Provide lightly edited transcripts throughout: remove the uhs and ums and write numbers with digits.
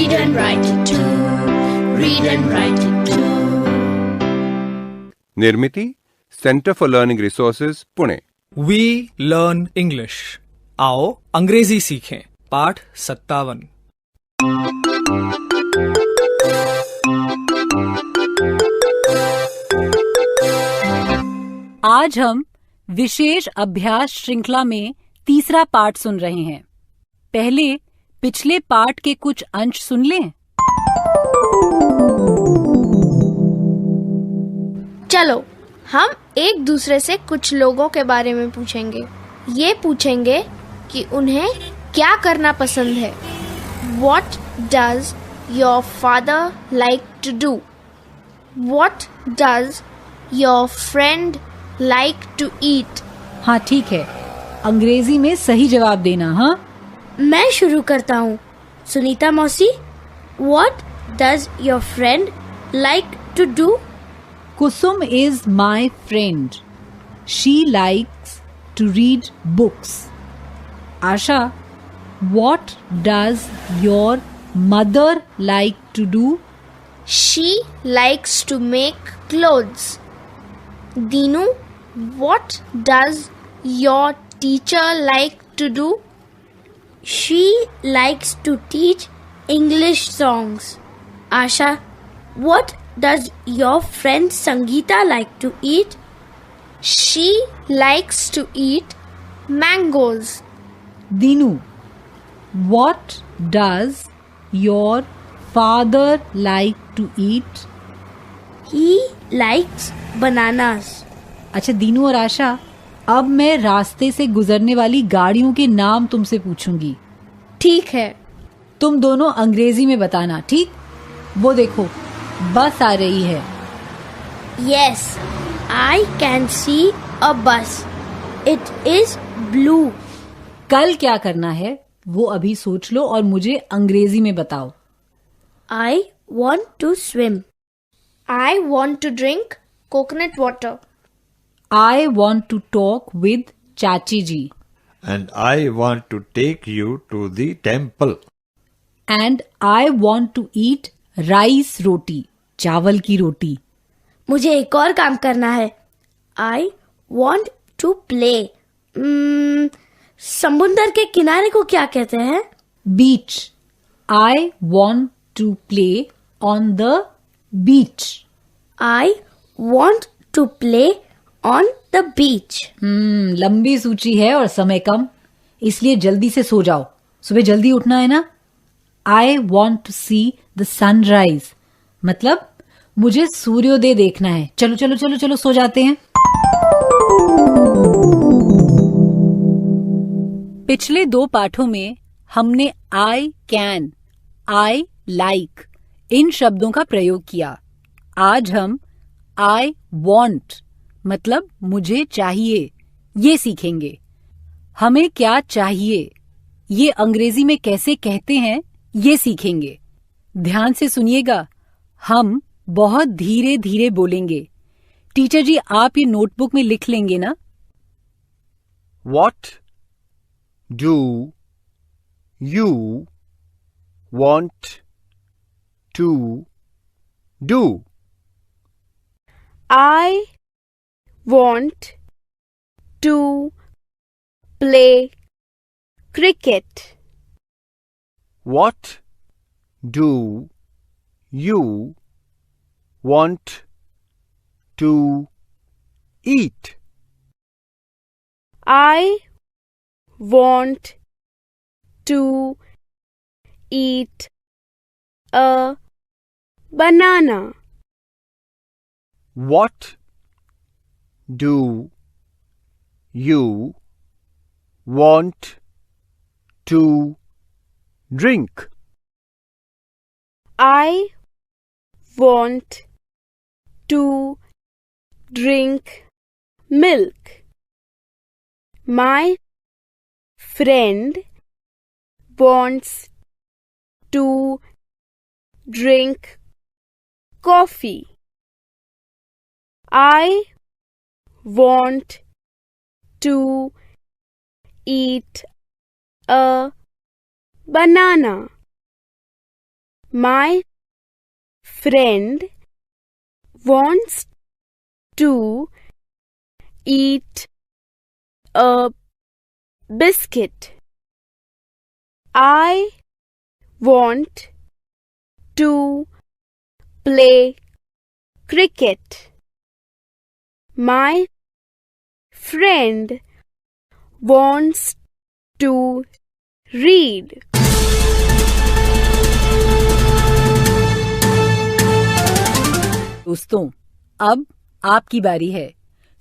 Read and write it too. Read and write it too. निर्मिति centre for learning resources Pune. We learn English. आओ अंग्रेजी सीखें। पाठ 57। आज हम विशेष अभ्यास श्रृंखला में तीसरा पाठ सुन रहे हैं। पहले पिछले पाठ के कुछ अंश सुन लें। चलो हम एक दूसरे से कुछ लोगों के बारे में पूछेंगे। ये पूछेंगे कि उन्हें क्या करना पसंद है। What does your father like to do? What does your friend like to eat? हाँ ठीक है, अंग्रेजी में सही जवाब देना। हाँ, मैं शुरू करता हूँ। सुनीता मौसी, What does your friend like to do? Kusum is my friend. She likes to read books. Asha, what does your mother like to do? She likes to make clothes. Dinu, what does your teacher like to do? She likes to teach English songs. Asha, what does your friend Sangeeta like to eat? She likes to eat mangoes. Dinu, what does your father like to eat? He likes bananas. अच्छा दीनू और आशा, अब मैं रास्ते से गुजरने वाली गाड़ियों के नाम तुमसे पूछूंगी। ठीक है। तुम दोनों अंग्रेजी में बताना, ठीक? वो देखो, बस आ रही है। Yes, I can see a bus. It is blue. कल क्या करना है वो अभी सोच लो और मुझे अंग्रेजी में बताओ। I want to swim. I want to drink coconut water. I want to talk with चाची जी। And I want to take you to the temple. And I want to eat rice रोटी, चावल की रोटी। मुझे एक और काम करना है। I want to play. समुंदर के किनारे को क्या कहते हैं? Beach. I want to play on the beach. I want to play on the beach. लंबी सूची है और समय कम, इसलिए जल्दी से सो जाओ। सुबह जल्दी उठना है ना। I want to see the sunrise. मतलब मुझे सूर्योदय देखना है। चलो चलो चलो चलो सो जाते हैं। पिछले दो पाठों में हमने I can, I like इन शब्दों का प्रयोग किया। आज हम I want मतलब मुझे चाहिए ये सीखेंगे। हमें क्या चाहिए, ये अंग्रेजी में कैसे कहते हैं ये सीखेंगे। ध्यान से सुनिएगा, हम बहुत धीरे धीरे बोलेंगे। टीचर जी आप ये नोटबुक में लिख लेंगे ना? What do you want to do? I want to play cricket. What do you want to eat? I want to eat a banana. What do you want to drink? I want to drink milk. My friend wants to drink coffee. I want to eat a banana. My friend wants to eat a biscuit. I want to play cricket. My friend wants to read. दोस्तों, अब आपकी बारी है।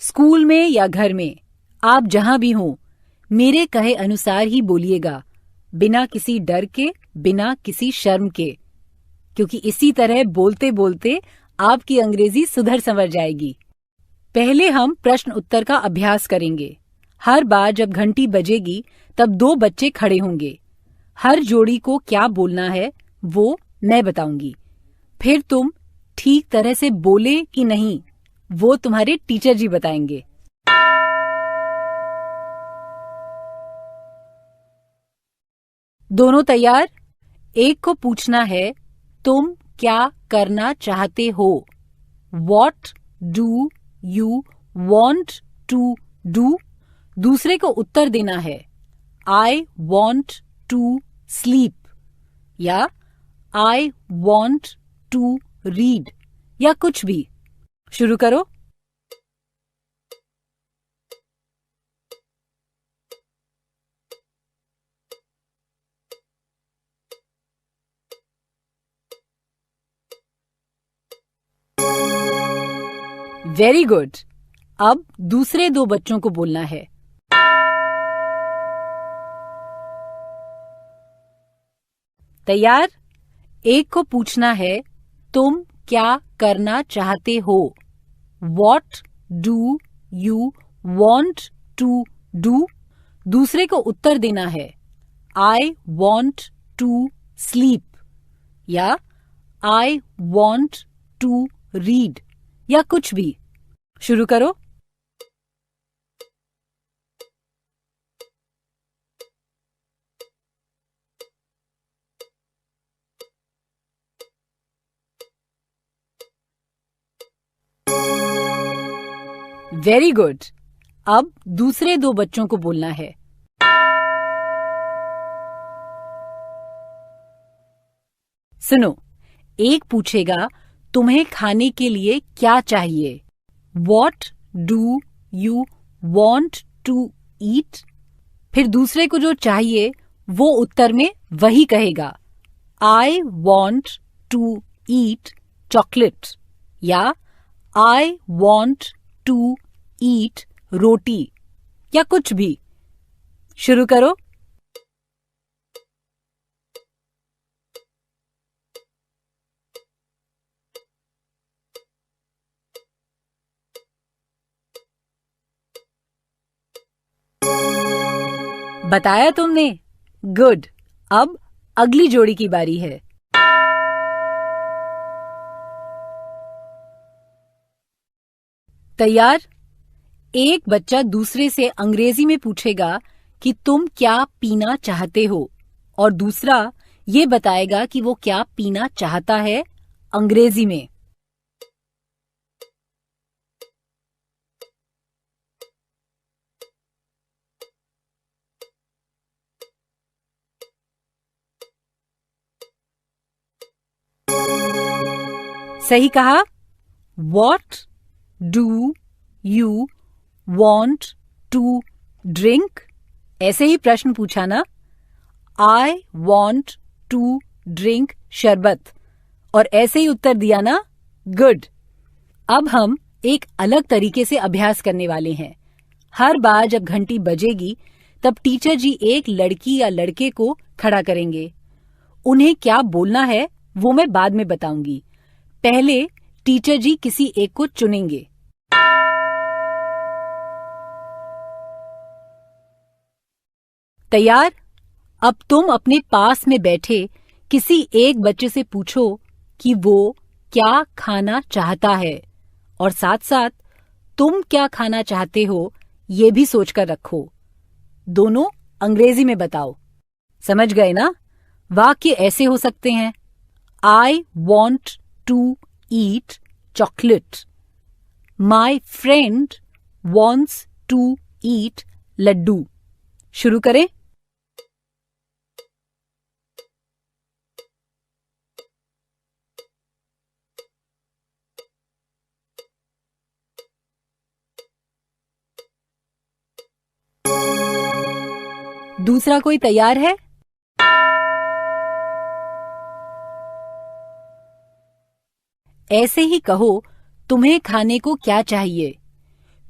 School में या घर में, आप जहां भी हों, मेरे कहे अनुसार ही बोलिएगा, बिना किसी डर के, बिना किसी शर्म के, क्योंकि इसी तरह बोलते बोलते आपकी अंग्रेजी सुधर संवर जाएगी। पहले हम प्रश्न उत्तर का अभ्यास करेंगे। हर बार जब घंटी बजेगी तब 2 बच्चे खड़े होंगे। हर जोड़ी को क्या बोलना है वो मैं बताऊंगी। फिर तुम ठीक तरह से बोले कि नहीं वो तुम्हारे टीचर जी बताएंगे। दोनों तैयार? एक को पूछना है, तुम क्या करना चाहते हो? What do you want to do? दूसरे को उत्तर देना है, I want to sleep या I want to read या कुछ भी। शुरू करो। Very good. अब दूसरे 2 बच्चों को बोलना है। तैयार? एक को पूछना है, तुम क्या करना चाहते हो? What do you want to do? दूसरे को उत्तर देना है, I want to sleep या I want to read या कुछ भी। शुरू करो। Very good. अब दूसरे 2 बच्चों को बोलना है। सुनो, एक पूछेगा, तुम्हें खाने के लिए क्या चाहिए? What do you want to eat? फिर दूसरे को जो चाहिए वो उत्तर में वही कहेगा, I want to eat chocolate या I want to eat रोटी या कुछ भी। शुरू करो। बताया तुमने? गुड। अब अगली जोड़ी की बारी है। तैयार? एक बच्चा दूसरे से अंग्रेजी में पूछेगा कि तुम क्या पीना चाहते हो, और दूसरा ये बताएगा कि वो क्या पीना चाहता है अंग्रेजी में। सही कहा। What do you want to drink? ऐसे ही प्रश्न पूछा ना। I want to drink शरबत, और ऐसे ही उत्तर दिया ना। गुड। अब हम एक अलग तरीके से अभ्यास करने वाले हैं। हर बार जब घंटी बजेगी तब टीचर जी एक लड़की या लड़के को खड़ा करेंगे। उन्हें क्या बोलना है वो मैं बाद में बताऊंगी। पहले टीचर जी किसी एक को चुनेंगे। तैयार? अब तुम अपने पास में बैठे किसी एक बच्चे से पूछो कि वो क्या खाना चाहता है, और साथ साथ तुम क्या खाना चाहते हो ये भी सोचकर रखो। दोनों अंग्रेजी में बताओ। समझ गए ना? वाक्य ऐसे हो सकते हैं, I want to eat chocolate. My friend wants to eat Laddu. शुरू करें. दूसरा कोई तैयार है? ऐसे ही कहो, तुम्हें खाने को क्या चाहिए?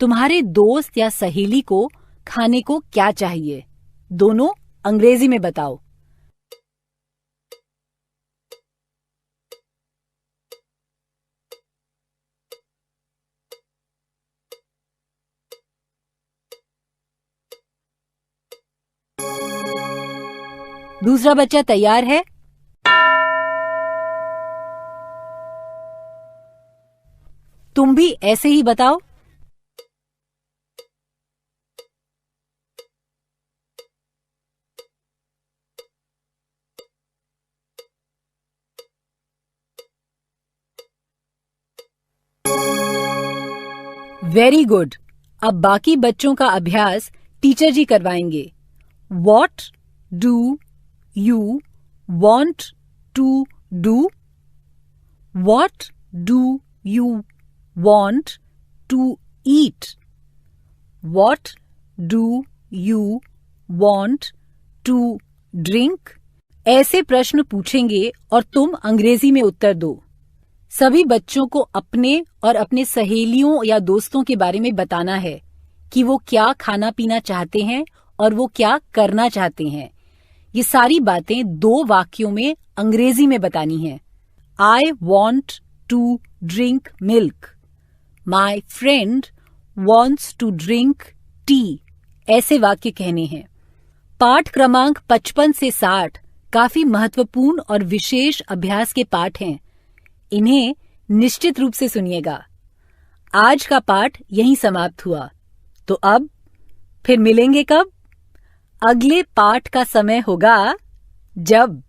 तुम्हारे दोस्त या सहेली को खाने को क्या चाहिए? दोनों अंग्रेजी में बताओ. दूसरा बच्चा तैयार है? तुम भी ऐसे ही बताओ. Very good. अब बाकी बच्चों का अभ्यास टीचर जी करवाएंगे. What do you want to do? What do you want to eat? What do you want to drink? ऐसे प्रश्न पूछेंगे और तुम अंग्रेजी में उत्तर दो. सभी बच्चों को अपने और अपने सहेलियों या दोस्तों के बारे में बताना है कि वो क्या खाना पीना चाहते हैं और वो क्या करना चाहते हैं. ये सारी बातें 2 वाक्यों में अंग्रेजी में बतानी है. I want to drink milk. My friend wants to drink tea. ऐसे वाक्य कहने हैं. पाठ क्रमांक 55 से 60 काफी महत्वपूर्ण और विशेष अभ्यास के पाठ हैं. इन्हें निश्चित रूप से सुनिएगा. आज का पाठ यहीं समाप्त हुआ. तो अब फिर मिलेंगे कब? अगले पाठ का समय होगा जब